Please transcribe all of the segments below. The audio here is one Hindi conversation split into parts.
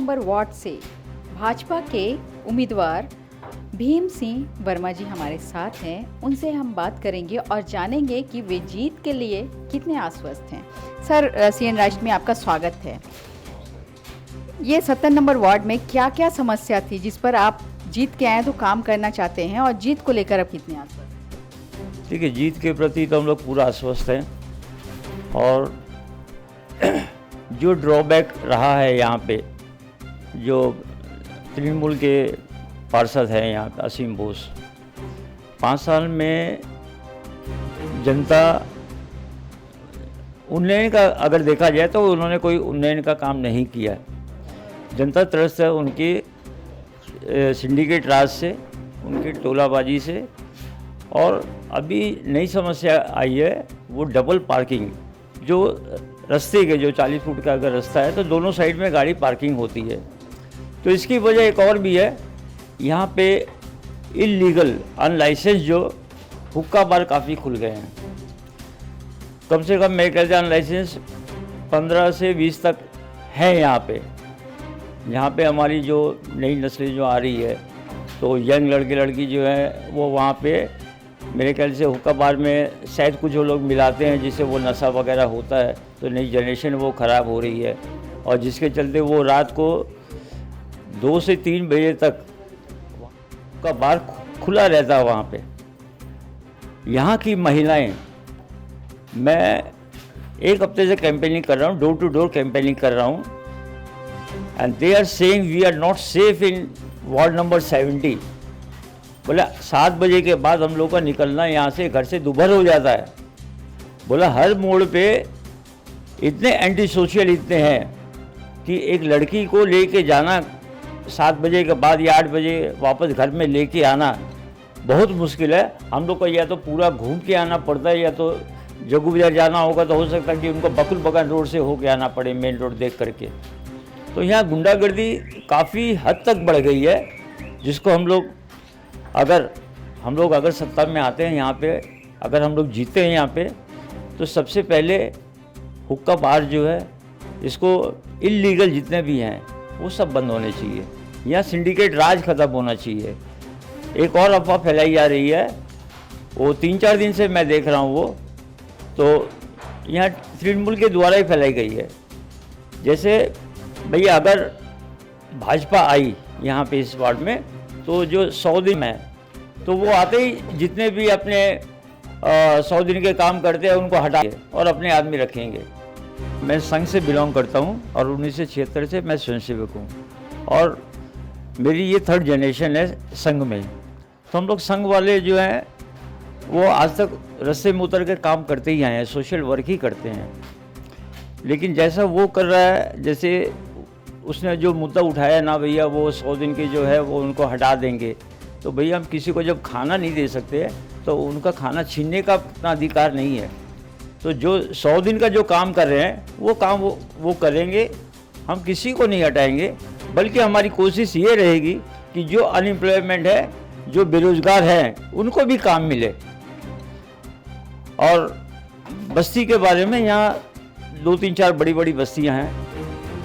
नंबर वार्ड से भाजपा के उम्मीदवार भीम सिंह वर्मा जी हमारे साथ हैं। उनसे हम बात करेंगे और जानेंगे कि वे जीत के लिए कितने आश्वस्त हैं। सर, सीएन राष्ट्र में आपका स्वागत है। ये 70 नंबर वार्ड में क्या क्या समस्या थी जिस पर आप जीत के आए तो काम करना चाहते हैं, और जीत को लेकर आप कितने आश्वस्त हैं? ठीक है, जीत के प्रति तो हम लोग पूरा आश्वस्त हैं। और जो ड्रॉबैक रहा है यहाँ पे, जो तृणमूल के पार्षद हैं यहाँ पे असीम बोस, 5 साल में जनता उन्नयन का अगर देखा जाए तो उन्होंने कोई उन्नयन का काम नहीं किया। जनता त्रस्त है उनकी सिंडिकेट राज से, उनकी टोलाबाजी से। और अभी नई समस्या आई है वो डबल पार्किंग। जो रास्ते के जो 40 फुट का अगर रास्ता है तो दोनों साइड में गाड़ी पार्किंग होती है। तो इसकी वजह एक और भी है, यहाँ पे इलीगल अनलाइसेंस जो हुक्का बार काफ़ी खुल गए हैं। कम से कम मेरे ख्याल से अनलाइसेंस 15 से 20 तक हैं यहाँ पे हमारी जो नई नस्लें जो आ रही है, तो यंग लड़के लड़की जो है वो वहाँ पे मेरे ख्याल से हुक्का बार में शायद कुछ वो लोग मिलाते हैं जिससे वो नशा वगैरह होता है। तो नई जनरेशन वो ख़राब हो रही है, और जिसके चलते वो रात को 2 से 3 बजे तक हुक्का बार खुला रहता है वहाँ पे। यहाँ की महिलाएं, मैं 1 हफ्ते से कैंपेनिंग कर रहा हूँ, डोर टू डोर कैंपेनिंग कर रहा हूँ, and they are saying we are not safe in ward number 70। बोला 7 बजे के बाद हम लोग का निकलना यहाँ से घर से दुभर हो जाता है। बोला हर मोड़ पे इतने एंटी सोशल इतने हैं कि एक लड़की को लेके जाना 7 बजे के बाद या 8 बजे वापस घर में लेके आना बहुत मुश्किल है। हम लोग को या तो पूरा घूम के आना पड़ता है, या तो जगू बाजार जाना होगा तो हो सकता है कि उनको बकुल बगान रोड से होके आना पड़े, मेन रोड देख करके। तो यहाँ गुंडागर्दी काफ़ी हद तक बढ़ गई है, जिसको हम लोग अगर सत्ता में आते हैं यहाँ पे, अगर हम लोग जीते हैं यहाँ पे, तो सबसे पहले हुक्का बार जो है इसको इलीगल जितने भी हैं वो सब बंद होने चाहिए। यहाँ सिंडिकेट राज खत्म होना चाहिए। एक और अफवाह फैलाई जा रही है, वो 3-4 दिन से मैं देख रहा हूँ, वो तो यहाँ तृणमूल के द्वारा ही फैलाई गई है। जैसे भैया अगर भाजपा आई यहाँ पे इस वार्ड में, तो जो 100 दिन है तो वो आते ही जितने भी अपने 100 दिन के काम करते हैं उनको हटाएंगे और अपने आदमी रखेंगे। मैं संघ से बिलोंग करता हूँ और 1976 से मैं स्वयंसेवक हूँ, और मेरी ये 3rd जनरेशन है संघ में। तो हम लोग संघ वाले जो हैं वो आज तक रस्ते में उतर कर काम करते ही आए हैं, सोशल वर्क ही करते हैं। लेकिन जैसा वो कर रहा है, जैसे उसने जो मुद्दा उठाया ना भैया, वो 100 दिन के जो है वो उनको हटा देंगे, तो भैया हम किसी को जब खाना नहीं दे सकते तो उनका खाना छीनने का अपना अधिकार नहीं है। तो जो 100 दिन का जो काम कर रहे हैं वो काम वो करेंगे, हम किसी को नहीं हटाएंगे। बल्कि हमारी कोशिश ये रहेगी कि जो अनएम्प्लॉयमेंट है, जो बेरोजगार हैं, उनको भी काम मिले। और बस्ती के बारे में, यहाँ 2-3-4 बड़ी बड़ी बस्तियाँ हैं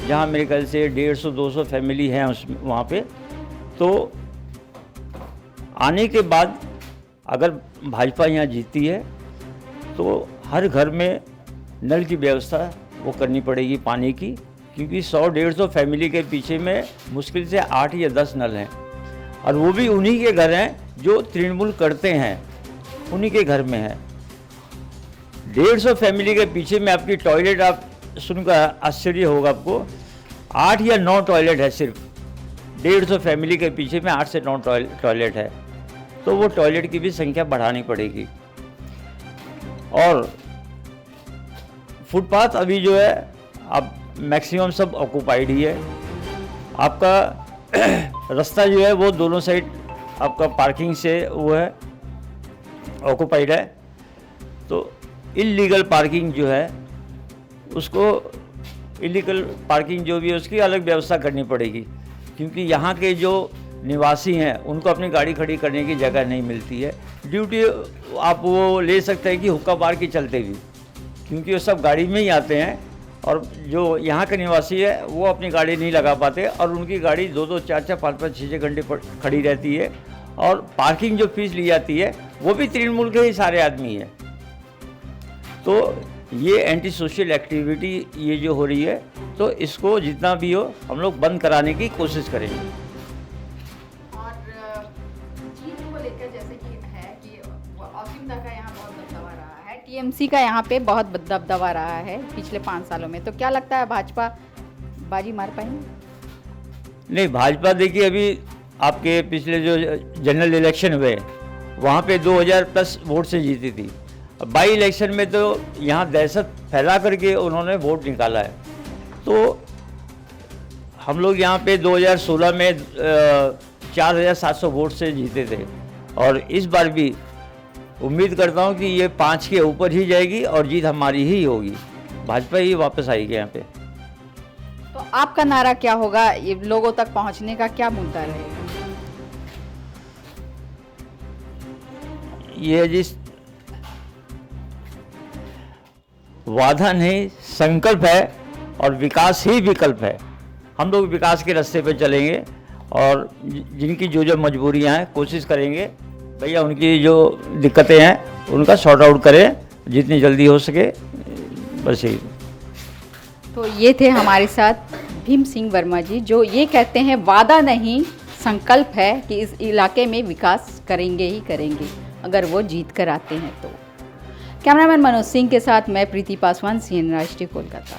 जहाँ मेरे ख्याल से 150-200 फैमिली हैं वहाँ पे। तो आने के बाद अगर भाजपा यहाँ जीतती है तो हर घर में नल की व्यवस्था वो करनी पड़ेगी, पानी की, क्योंकि 100-150 फैमिली के पीछे में मुश्किल से 8 या 10 नल हैं, और वो भी उन्हीं के घर हैं जो तृणमूल करते हैं, उन्हीं के घर में है। 150 फैमिली के पीछे में आपकी टॉयलेट, आप सुनकर आश्चर्य होगा आपको, 8 या 9 टॉयलेट है सिर्फ। 150 फैमिली के पीछे में 8 से 9 टॉयलेट है। तो वो टॉयलेट की भी संख्या बढ़ानी पड़ेगी। और फुटपाथ अभी जो है अब मैक्सिमम सब ऑक्यूपाइड ही है। आपका रास्ता जो है वो दोनों साइड आपका पार्किंग से वो है, ऑक्यूपाइड है। तो इलीगल पार्किंग जो है उसको, इलीगल पार्किंग जो भी है उसकी अलग व्यवस्था करनी पड़ेगी, क्योंकि यहाँ के जो निवासी हैं उनको अपनी गाड़ी खड़ी करने की जगह नहीं मिलती है। ड्यूटी आप वो ले सकते हैं कि हुक्का बार के चलते भी, क्योंकि वो सब गाड़ी में ही आते हैं और जो यहाँ के निवासी है वो अपनी गाड़ी नहीं लगा पाते और उनकी गाड़ी 2-2, 4-4, 5-5, 6-6 घंटे पर खड़ी रहती है। और पार्किंग जो फीस ली जाती है वो भी तृणमूल के ही सारे आदमी है। तो ये एंटी सोशल एक्टिविटी ये जो हो रही है, तो इसको जितना भी हो हम लोग बंद कराने की कोशिश करेंगे। और जीत को लेकर जैसे कि है कि असीमदा का यहाँ बहुत दबदबा रहा है, टीएमसी का यहाँ पे बहुत दबदबा रहा है पिछले 5 सालों में, तो क्या लगता है भाजपा बाजी मार पाएंगे? नहीं, भाजपा देखिए अभी आपके पिछले जो जनरल इलेक्शन हुए वहाँ पे 2000 प्लस वोट से जीती थी। बाई इलेक्शन में तो यहाँ दहशत फैला करके उन्होंने वोट निकाला है। तो हम लोग यहाँ पे 2016 में 4700 वोट से जीते थे और इस बार भी उम्मीद करता हूँ कि ये 5 के ऊपर ही जाएगी और जीत हमारी ही होगी, भाजपा ही वापस आएगी यहाँ पे। तो आपका नारा क्या होगा, ये लोगों तक पहुँचने का क्या मुद्दा रहेगा? ये जिस वादा नहीं संकल्प है और विकास ही विकल्प है। हम लोग विकास के रास्ते पे चलेंगे और जिनकी जो जो मजबूरियां हैं कोशिश करेंगे भैया उनकी जो दिक्कतें हैं उनका सॉर्ट आउट करें जितनी जल्दी हो सके, बस यही। तो ये थे हमारे साथ भीम सिंह वर्मा जी, जो ये कहते हैं वादा नहीं संकल्प है कि इस इलाके में विकास करेंगे ही करेंगे अगर वो जीत कर आते हैं तो। कैमरामैन मनोज सिंह के साथ मैं प्रीति पासवान, CNN राष्ट्रीय, कोलकाता।